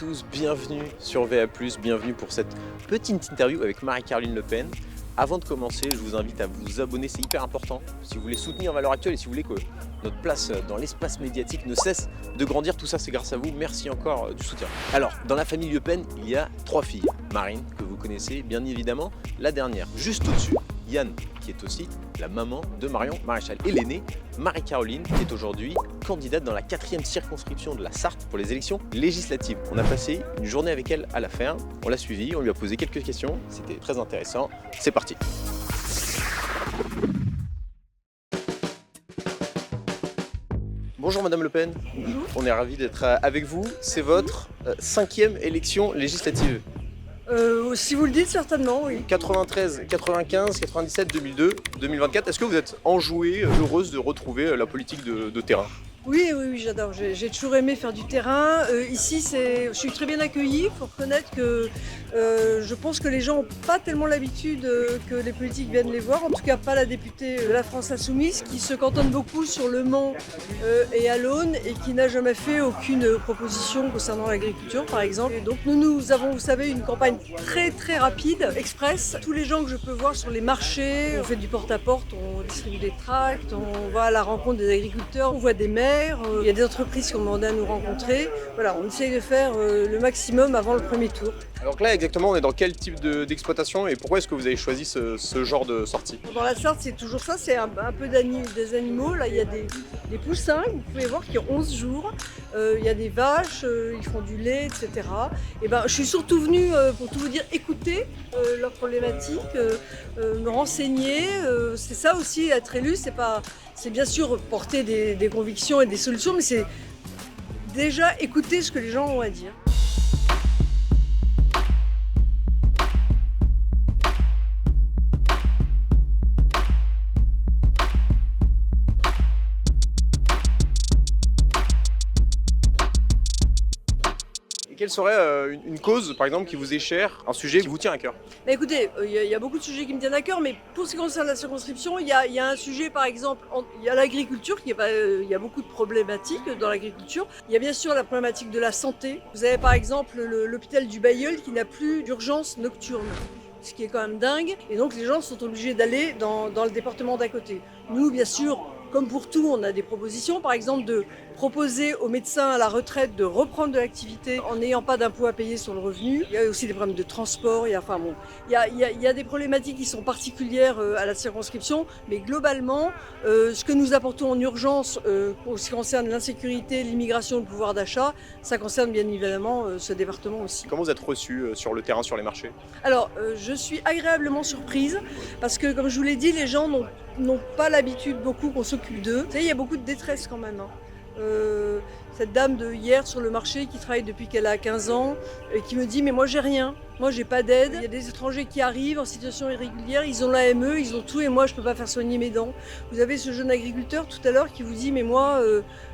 tous, bienvenue sur VA+, bienvenue pour cette petite interview avec Marie-Caroline Le Pen. Avant de commencer, je vous invite à vous abonner, c'est hyper important. Si vous voulez soutenir Valeurs Actuelles et si vous voulez que notre place dans l'espace médiatique ne cesse de grandir, tout ça c'est grâce à vous. Merci encore du soutien. Alors, dans la famille Le Pen, il y a 3 filles. Marine, que vous connaissez bien évidemment, la dernière. Juste au-dessus, Yann, qui est aussi la maman de Marion Maréchal. Et l'aînée, Marie-Caroline, qui est aujourd'hui candidate dans la 4e circonscription de la Sarthe pour les élections législatives. On a passé une journée avec elle à la ferme, on l'a suivie, on lui a posé quelques questions, c'était très intéressant. C'est parti. Bonjour Madame Le Pen. Bonjour. On est ravis d'être avec vous. C'est votre 5e élection législative. Si vous le dites, certainement, oui. 93, 95, 97, 2002, 2024. Est-ce que vous êtes enjouée, heureuse de retrouver la politique de terrain ? Oui, j'adore. J'ai toujours aimé faire du terrain. Ici, je suis très bien accueillie. Il faut reconnaître que je pense que les gens n'ont pas tellement l'habitude que les politiques viennent les voir. En tout cas, pas la députée de la France Insoumise, qui se cantonne beaucoup sur Le Mans et à l'Aune et qui n'a jamais fait aucune proposition concernant l'agriculture, par exemple. Et donc, nous avons, vous savez, une campagne très rapide, express. Tous les gens que je peux voir sur les marchés, on fait du porte-à-porte, on distribue des tracts, on va à la rencontre des agriculteurs, on voit des maires. Il y a des entreprises qui ont demandé à nous rencontrer. Voilà, on essaye de faire le maximum avant le premier tour. Alors là, exactement, on est dans quel type d'exploitation et pourquoi est-ce que vous avez choisi ce genre de sortie ? Dans la Sarthe, c'est toujours ça, c'est un peu des animaux. Là, il y a des poussins, vous pouvez voir, qui ont 11 jours. Il y a des vaches, ils font du lait, etc. Et je suis surtout venue, pour tout vous dire, écouter leurs problématiques, me renseigner. C'est ça aussi, être élu, c'est bien sûr porter des convictions et des solutions, mais c'est déjà écouter ce que les gens ont à dire. Et quelle serait une cause, par exemple, qui vous est chère, un sujet qui vous tient à cœur ? Écoutez, il y a beaucoup de sujets qui me tiennent à cœur, mais pour ce qui concerne la circonscription, il y a un sujet, par exemple, il y a l'agriculture, il y a beaucoup de problématiques dans l'agriculture. Il y a bien sûr la problématique de la santé. Vous avez par exemple l'hôpital du Bailleul qui n'a plus d'urgence nocturne, ce qui est quand même dingue. Et donc les gens sont obligés d'aller dans le département d'à côté. Nous, bien sûr, comme pour tout, on a des propositions, par exemple de proposer aux médecins à la retraite de reprendre de l'activité en n'ayant pas d'impôt à payer sur le revenu. Il y a aussi des problèmes de transport, il y a des problématiques qui sont particulières à la circonscription, mais globalement, ce que nous apportons en urgence pour ce qui concerne l'insécurité, l'immigration, le pouvoir d'achat, ça concerne bien évidemment ce département aussi. Comment vous êtes reçu sur le terrain, sur les marchés ? Alors, je suis agréablement surprise parce que, comme je vous l'ai dit, les gens n'ont pas l'habitude beaucoup qu'on s'occupe d'eux. Vous savez, il y a beaucoup de détresse quand même. Cette dame de hier sur le marché qui travaille depuis qu'elle a 15 ans et qui me dit « mais moi j'ai rien, moi j'ai pas d'aide, il y a des étrangers qui arrivent en situation irrégulière, ils ont l'AME, ils ont tout et moi je peux pas faire soigner mes dents ». Vous avez ce jeune agriculteur tout à l'heure qui vous dit « mais moi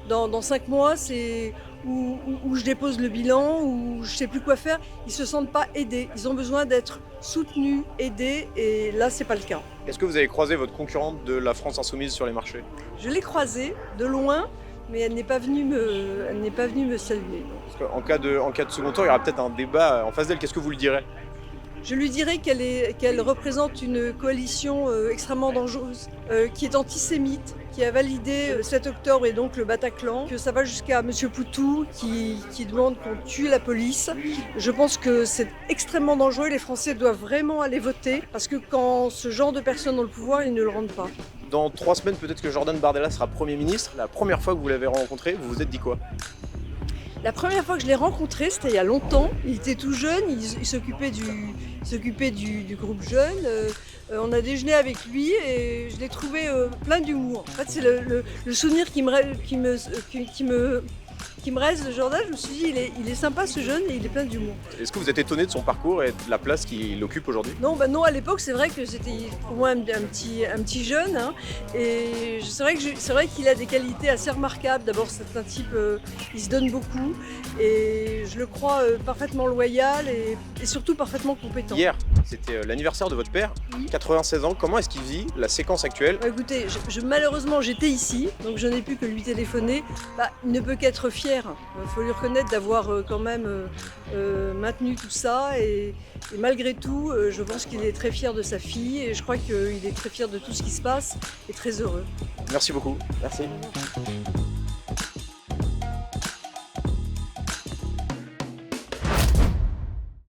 dans 5 mois c'est où je dépose le bilan, où je sais plus quoi faire ». Ils se sentent pas aidés, ils ont besoin d'être soutenus, aidés et là c'est pas le cas. Est-ce que vous avez croisé votre concurrente de la France Insoumise sur les marchés ? Je l'ai croisée de loin, mais elle n'est pas venue me saluer. Parce qu'en cas de second tour, il y aura peut-être un débat en face d'elle. Qu'est-ce que vous lui direz ? Je lui dirais qu'elle représente une coalition extrêmement dangereuse, qui est antisémite, qui a validé le 7 octobre et donc le Bataclan, que ça va jusqu'à M. Poutou qui demande qu'on tue la police. Je pense que c'est extrêmement dangereux. Les Français doivent vraiment aller voter parce que quand ce genre de personnes ont le pouvoir, ils ne le rendent pas. Dans 3 semaines, peut-être que Jordan Bardella sera Premier ministre. La première fois que vous l'avez rencontré, vous vous êtes dit quoi ? La première fois que je l'ai rencontré, c'était il y a longtemps. Il était tout jeune, il s'occupait du groupe jeune. On a déjeuné avec lui et je l'ai trouvé plein d'humour. En fait, c'est le souvenir qui me reste de Jordan. Je me suis dit, il est sympa ce jeune et il est plein d'humour. Est-ce que vous êtes étonné de son parcours et de la place qu'il occupe aujourd'hui ? Non, à l'époque, c'est vrai que c'était pour moi un petit jeune. Hein, et c'est vrai qu'il a des qualités assez remarquables. D'abord, c'est un type, il se donne beaucoup. Et je le crois parfaitement loyal et surtout parfaitement compétent. Hier, c'était l'anniversaire de votre père, Oui. 96 ans. Comment est-ce qu'il vit la séquence actuelle ? Écoutez, malheureusement, j'étais ici, donc je n'ai pu que lui téléphoner. Il ne peut qu'être fier fier, il faut lui reconnaître d'avoir quand même maintenu tout ça. Et malgré tout, je pense qu'il est très fier de sa fille et je crois qu'il est très fier de tout ce qui se passe et très heureux. Merci beaucoup. Merci.